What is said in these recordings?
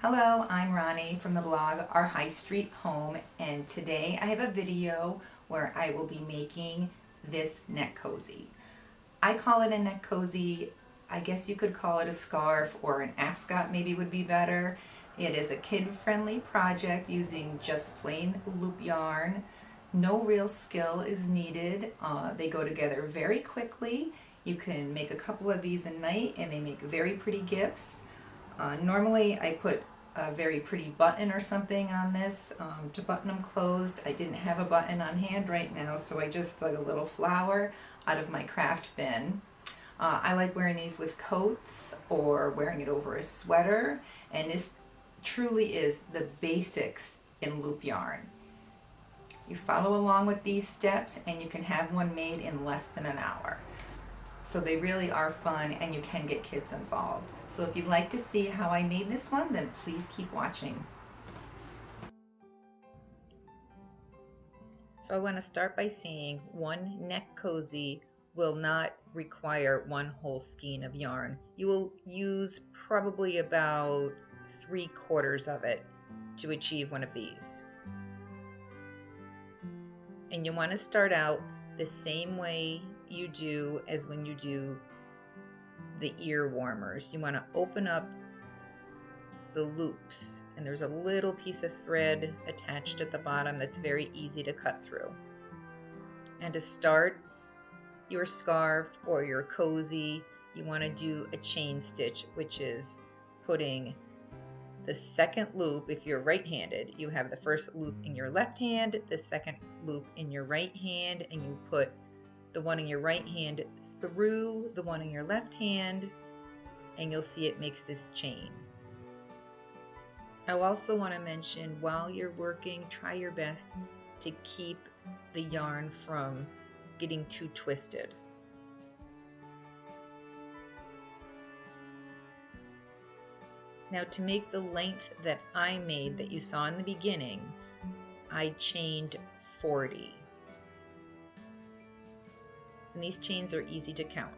Hello, I'm Roni from the blog Our High Street Home, and today I have a video where I will be making this neck cozy. I call it a neck cozy. I guess you could call it a scarf, or an ascot maybe would be better. It is a kid-friendly project using just plain loop yarn. No real skill is needed. They go together very quickly. You can make a couple of these a night and they make very pretty gifts. Normally I put a very pretty button or something on this to button them closed. I didn't have a button on hand right now, so I just dug a little flower out of my craft bin. I like wearing these with coats or wearing it over a sweater, and this truly is the basics in loop yarn. You follow along with these steps and you can have one made in less than an hour. So they really are fun and you can get kids involved. So if you'd like to see how I made this one, then please keep watching. So I want to start by saying one neck cozy will not require one whole skein of yarn. You will use probably about 3/4 of it to achieve one of these. And you want to start out the same way you do as when you do the ear warmers. You want to open up the loops, and there's a little piece of thread attached at the bottom that's very easy to cut through. And to start your scarf or your cozy, you want to do a chain stitch, which is putting the second loop. If you're right-handed, you have the first loop in your left hand, the second loop in your right hand, and you put the one in your right hand through the one in your left hand, and you'll see it makes this chain. I also want to mention, while you're working, try your best to keep the yarn from getting too twisted. Now, to make the length that I made that you saw in the beginning, I chained 40. And these chains are easy to count.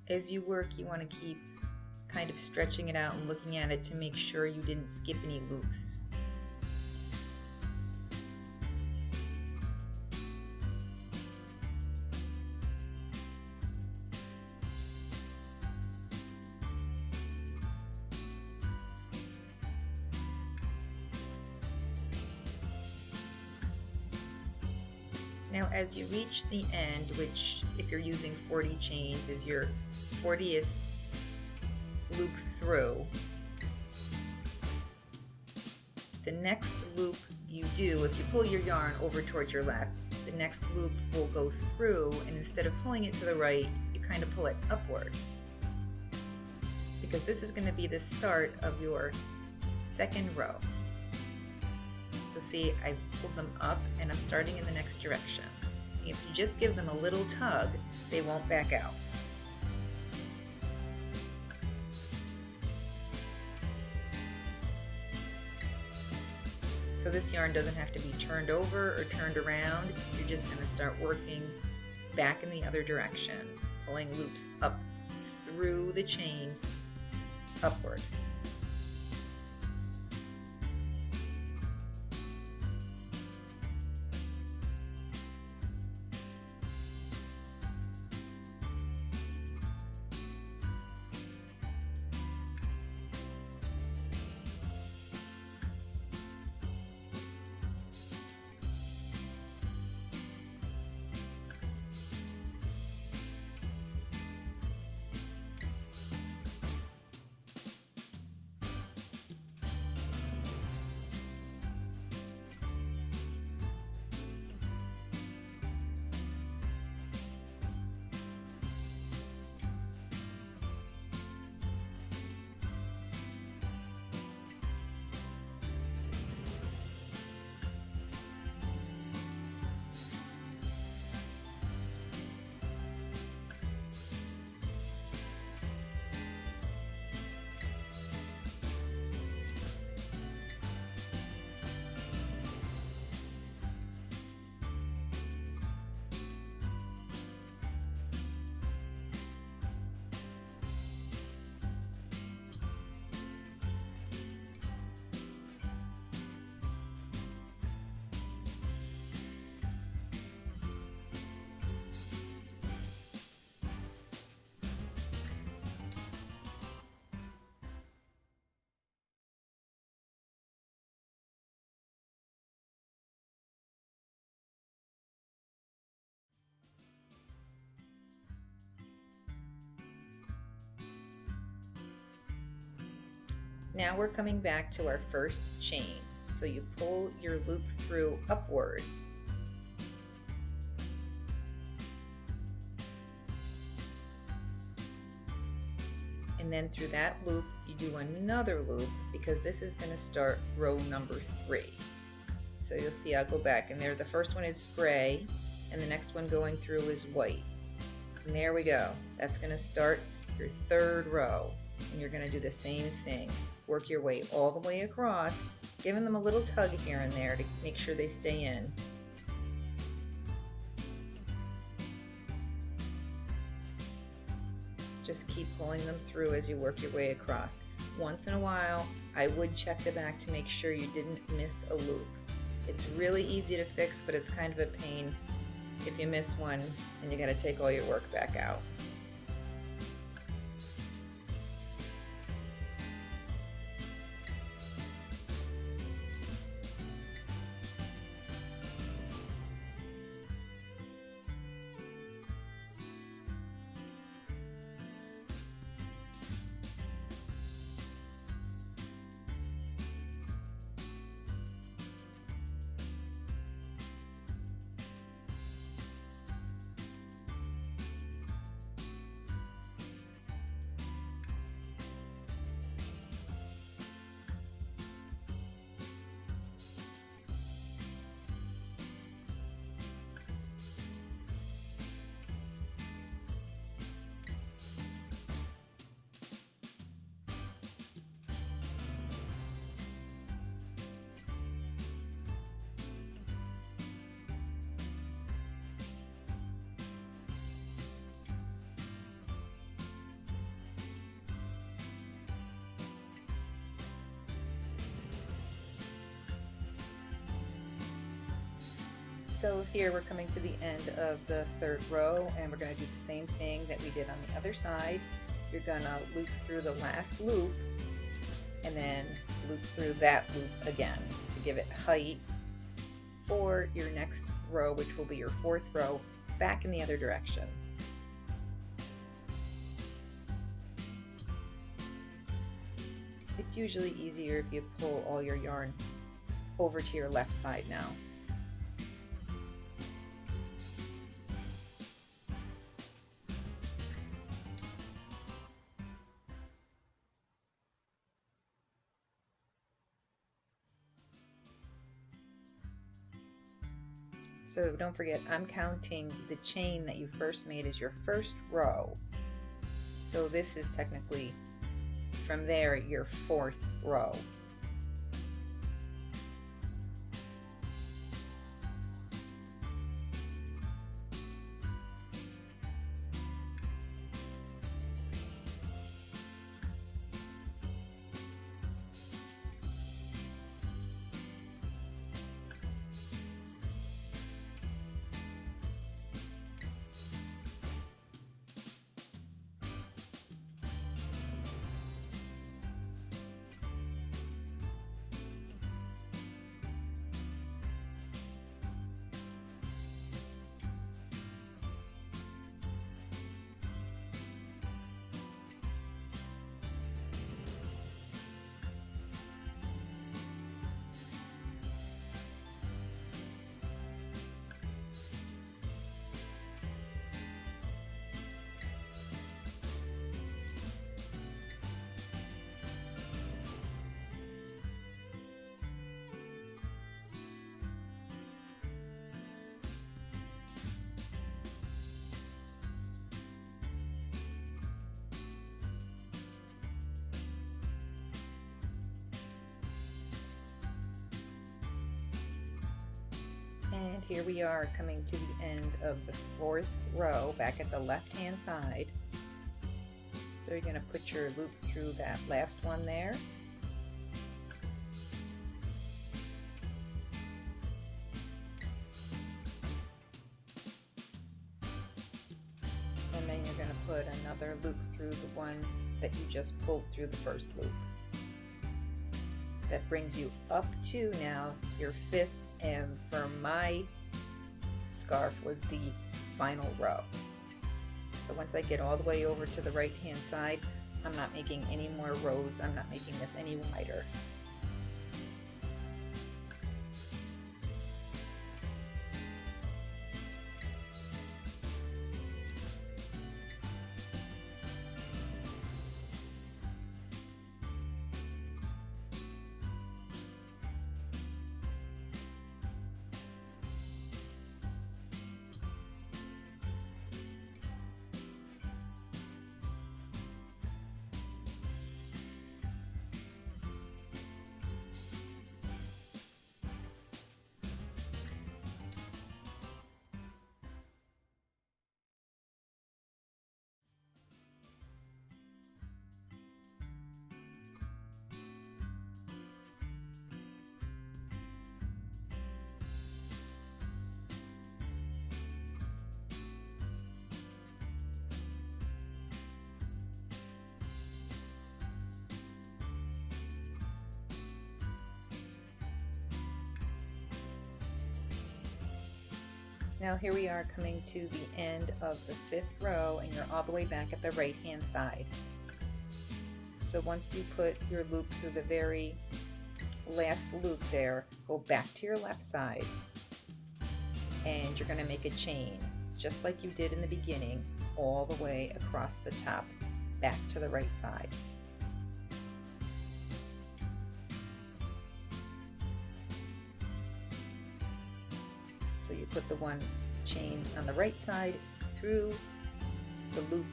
As you work, you want to keep kind of stretching it out and looking at it to make sure you didn't skip any loops. Now, as you reach the end, which if you're using 40 chains is your 40th loop through, the next loop you do, if you pull your yarn over towards your left, the next loop will go through, and instead of pulling it to the right, you kind of pull it upward, because this is going to be the start of your second row. So see, I pulled them up and I'm starting in the next direction. If you just give them a little tug, they won't back out. So this yarn doesn't have to be turned over or turned around. You're just going to start working back in the other direction, pulling loops up through the chains upward. Now we're coming back to our first chain. So you pull your loop through upward. And then through that loop, you do another loop because this is going to start row number 3. So you'll see I'll go back and there the first one is gray and the next one going through is white. And there we go. That's going to start your 3rd row. And you're going to do the same thing. Work your way all the way across, giving them a little tug here and there to make sure they stay in. Just keep pulling them through as you work your way across. Once in a while, I would check the back to make sure you didn't miss a loop. It's really easy to fix, but it's kind of a pain if you miss one and you got to take all your work back out. So here we're coming to the end of the 3rd row and we're going to do the same thing that we did on the other side. You're going to loop through the last loop and then loop through that loop again to give it height for your next row, which will be your 4th row, back in the other direction. It's usually easier if you pull all your yarn over to your left side now. So don't forget, I'm counting the chain that you first made as your 1st row. So this is technically, from there, your 4th row. And here we are coming to the end of the 4th row back at the left hand side. So you're going to put your loop through that last one there. And then you're going to put another loop through the one that you just pulled through the first loop. That brings you up to now your 5th, and for my scarf was the final row. So once I get all the way over to the right hand side, I'm not making any more rows. I'm not making this any wider. Now here we are coming to the end of the 5th row, and you're all the way back at the right hand side. So once you put your loop through the very last loop there, go back to your left side, and you're going to make a chain just like you did in the beginning, all the way across the top back to the right side. So you put the one chain on the right side through the loop,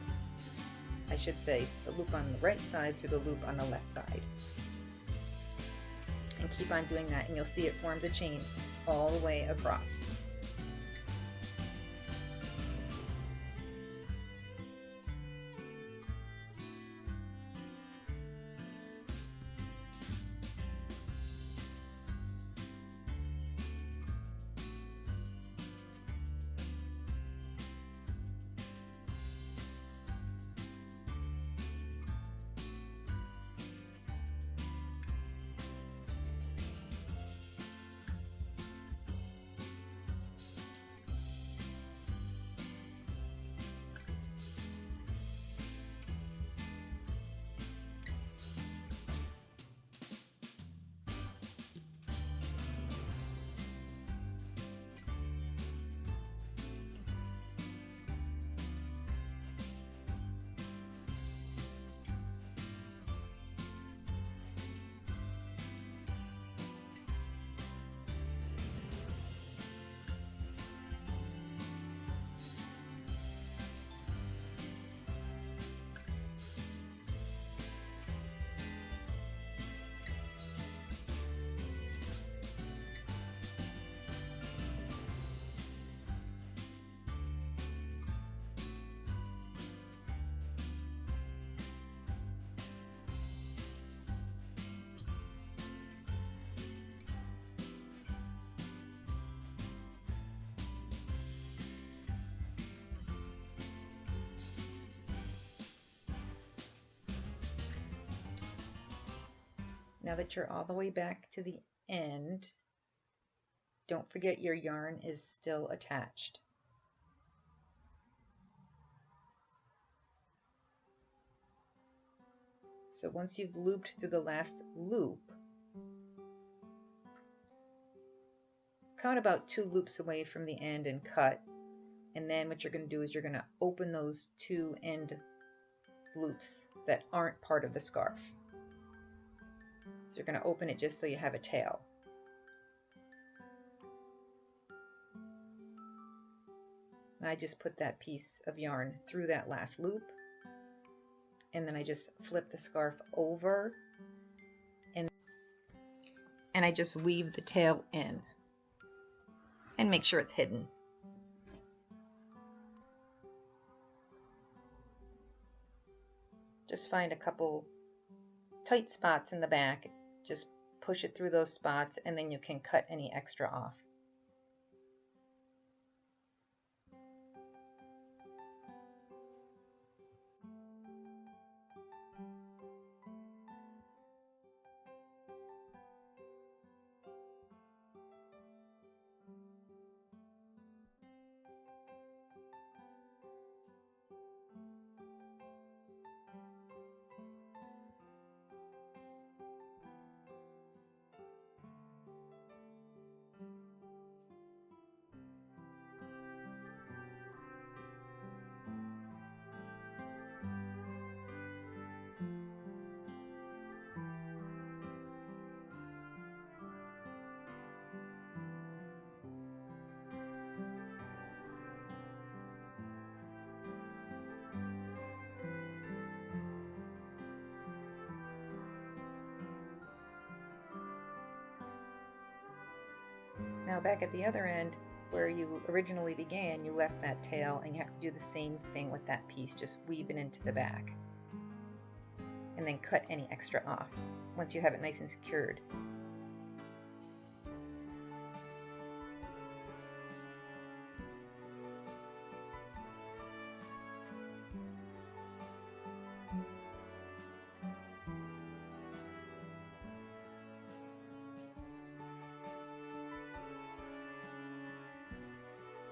I should say the loop on the right side through the loop on the left side. And keep on doing that, and you'll see it forms a chain all the way across. Now that you're all the way back to the end, don't forget your yarn is still attached. So once you've looped through the last loop, count about 2 loops away from the end and cut. And then what you're going to do is you're going to open those 2 end loops that aren't part of the scarf. So you're going to open it just so you have a tail. And I just put that piece of yarn through that last loop, and then I just flip the scarf over, and I just weave the tail in and make sure it's hidden. Just find a couple tight spots in the back, just push it through those spots, and then you can cut any extra off. Now back at the other end, where you originally began, you left that tail, and you have to do the same thing with that piece. Just weave it into the back and then cut any extra off once you have it nice and secured.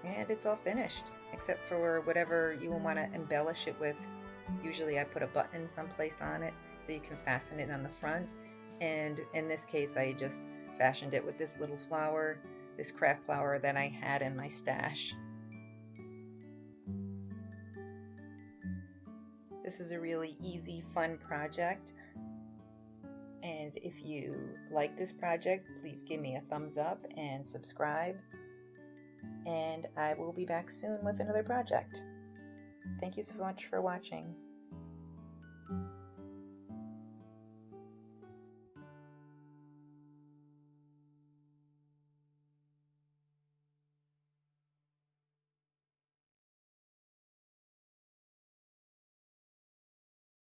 And it's all finished, except for whatever you will want to embellish it with. Usually I put a button someplace on it so you can fasten it on the front, and in this case I just fashioned it with this little flower, this craft flower that I had in my stash. This is a really easy, fun project, and if you like this project, please give me a thumbs up and subscribe, and I will be back soon with another project. Thank you so much for watching.